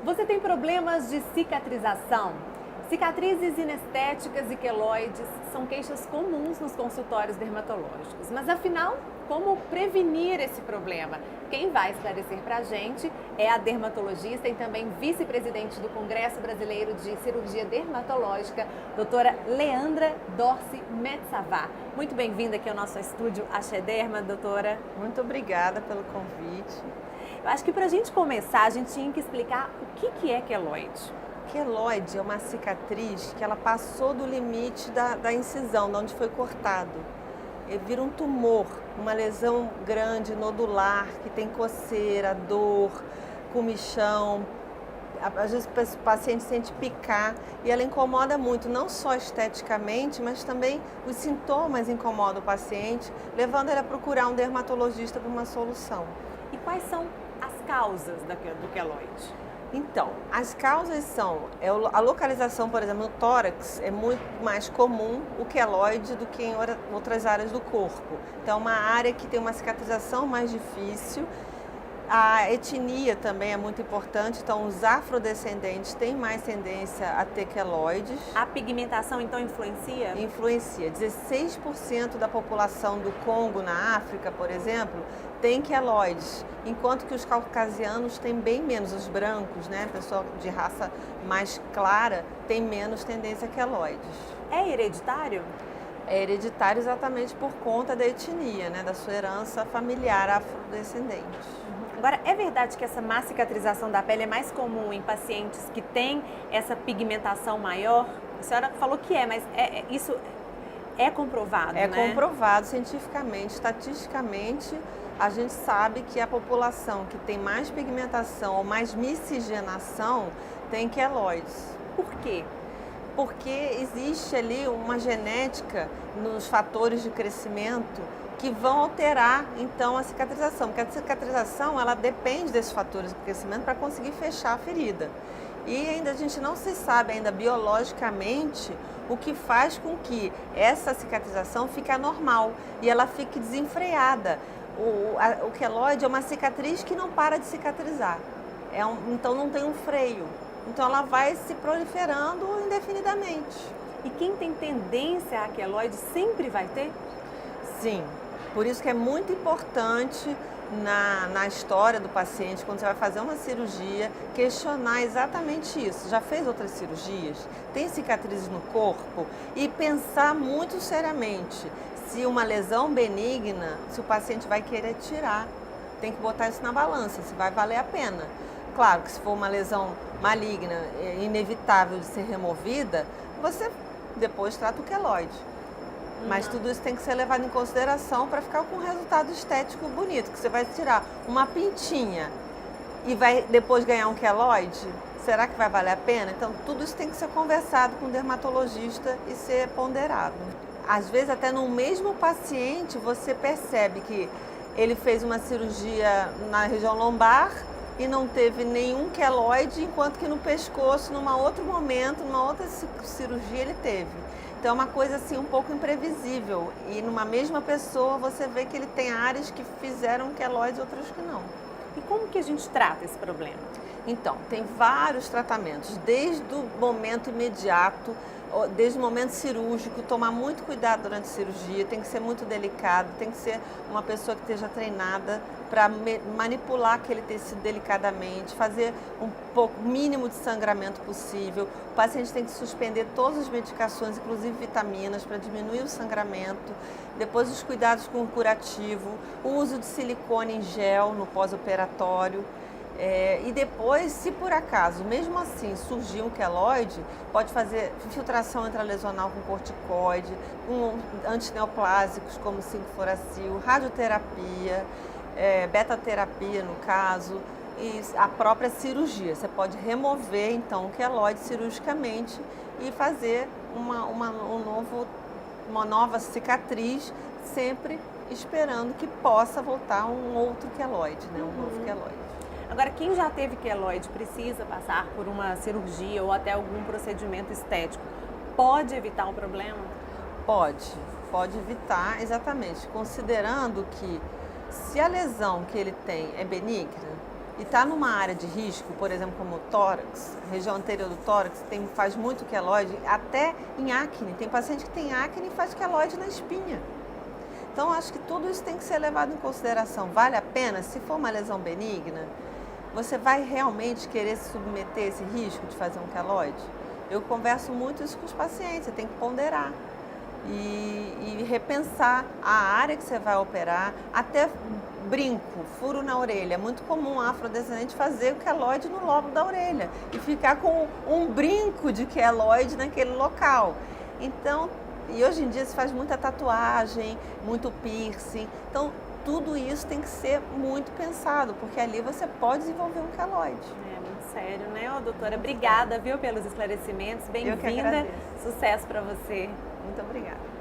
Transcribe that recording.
Você tem problemas de cicatrização? Cicatrizes inestéticas e queloides são queixas comuns nos consultórios dermatológicos. Mas afinal, como prevenir esse problema? Quem vai esclarecer para a gente é a dermatologista e também vice-presidente do Congresso Brasileiro de Cirurgia Dermatológica, doutora Leandra Dorce Metsavar. Muito bem-vinda aqui ao nosso estúdio Axederma, doutora. Muito obrigada pelo convite. Eu acho que para a gente começar, a gente tinha que explicar o que é queloide. Queloide é uma cicatriz que ela passou do limite da incisão, de onde foi cortado. Ele vira um tumor, uma lesão grande, nodular, que tem coceira, dor, comichão. Às vezes o paciente sente picar e ela incomoda muito, não só esteticamente, mas também os sintomas incomodam o paciente, levando ele a procurar um dermatologista para uma solução. E quais são as causas do queloide? Então, as causas são, a localização, por exemplo, no tórax é muito mais comum o queloide do que em outras áreas do corpo. Então, é uma área que tem uma cicatrização mais difícil. A etnia também é muito importante, então os afrodescendentes têm mais tendência a ter queloides. A pigmentação então influencia? Influencia. 16% da população do Congo, na África, por exemplo, tem queloides, enquanto que os caucasianos têm bem menos, os brancos, né, pessoa de raça mais clara, tem menos tendência a queloides. É hereditário? É hereditário exatamente por conta da etnia, né, da sua herança familiar afrodescendente. Agora, é verdade que essa má cicatrização da pele é mais comum em pacientes que têm essa pigmentação maior? A senhora falou que é, mas isso é comprovado, né? É comprovado cientificamente, estatisticamente, a gente sabe que a população que tem mais pigmentação ou mais miscigenação tem queloides. Por quê? Porque existe ali uma genética nos fatores de crescimento que vão alterar então a cicatrização, porque a cicatrização ela depende desses fatores de crescimento para conseguir fechar a ferida. E ainda a gente não se sabe ainda biologicamente o que faz com que essa cicatrização fique anormal e ela fique desenfreada. O queloide é uma cicatriz que não para de cicatrizar, então não tem um freio, então ela vai se proliferando indefinidamente. E quem tem tendência a queloide sempre vai ter? Sim. Por isso que é muito importante na história do paciente, quando você vai fazer uma cirurgia, questionar exatamente isso. Já fez outras cirurgias? Tem cicatrizes no corpo? E pensar muito seriamente se uma lesão benigna, se o paciente vai querer tirar. Tem que botar isso na balança, se vai valer a pena. Claro que se for uma lesão maligna, inevitável de ser removida, você depois trata o queloide. Mas tudo isso tem que ser levado em consideração para ficar com um resultado estético bonito, que você vai tirar uma pintinha e vai depois ganhar um queloide, será que vai valer a pena? Então tudo isso tem que ser conversado com o dermatologista e ser ponderado. Às vezes até no mesmo paciente você percebe que ele fez uma cirurgia na região lombar e não teve nenhum queloide, enquanto que no pescoço, num outro momento, numa outra cirurgia ele teve. Então é uma coisa assim um pouco imprevisível e numa mesma pessoa você vê que ele tem áreas que fizeram queloide e outras que não. E como que a gente trata esse problema? Então, tem vários tratamentos, desde o momento imediato, desde o momento cirúrgico, tomar muito cuidado durante a cirurgia, tem que ser muito delicado, tem que ser uma pessoa que esteja treinada para manipular aquele tecido delicadamente, fazer um pouco mínimo de sangramento possível. O paciente tem que suspender todas as medicações, inclusive vitaminas, para diminuir o sangramento. Depois os cuidados com o curativo, o uso de silicone em gel no pós-operatório. E depois, se por acaso, mesmo assim, surgir um queloide, pode fazer infiltração intralesional com corticoide, com antineoplásicos como 5-fluoracil, radioterapia, beta-terapia no caso, e a própria cirurgia. Você pode remover então o queloide cirurgicamente e fazer uma nova cicatriz, sempre esperando que possa voltar um outro queloide, né? Um novo queloide. Agora, quem já teve queloide precisa passar por uma cirurgia ou até algum procedimento estético, pode evitar o problema? Pode evitar, exatamente, considerando que se a lesão que ele tem é benigna, e está numa área de risco, por exemplo, como o tórax, região anterior do tórax, faz muito queloide, até em acne. Tem paciente que tem acne e faz queloide na espinha. Então, acho que tudo isso tem que ser levado em consideração. Vale a pena? Se for uma lesão benigna, você vai realmente querer se submeter a esse risco de fazer um queloide? Eu converso muito isso com os pacientes, você tem que ponderar e repensar a área que você vai operar, até brinco, furo na orelha. É muito comum a afrodescendente fazer o queloide no lóbulo da orelha e ficar com um brinco de queloide naquele local. Então, e hoje em dia se faz muita tatuagem, muito piercing. Então, tudo isso tem que ser muito pensado, porque ali você pode desenvolver um queloide. É muito sério, né, doutora? Obrigada, viu, pelos esclarecimentos. Bem-vinda. Sucesso para você. Muito obrigada.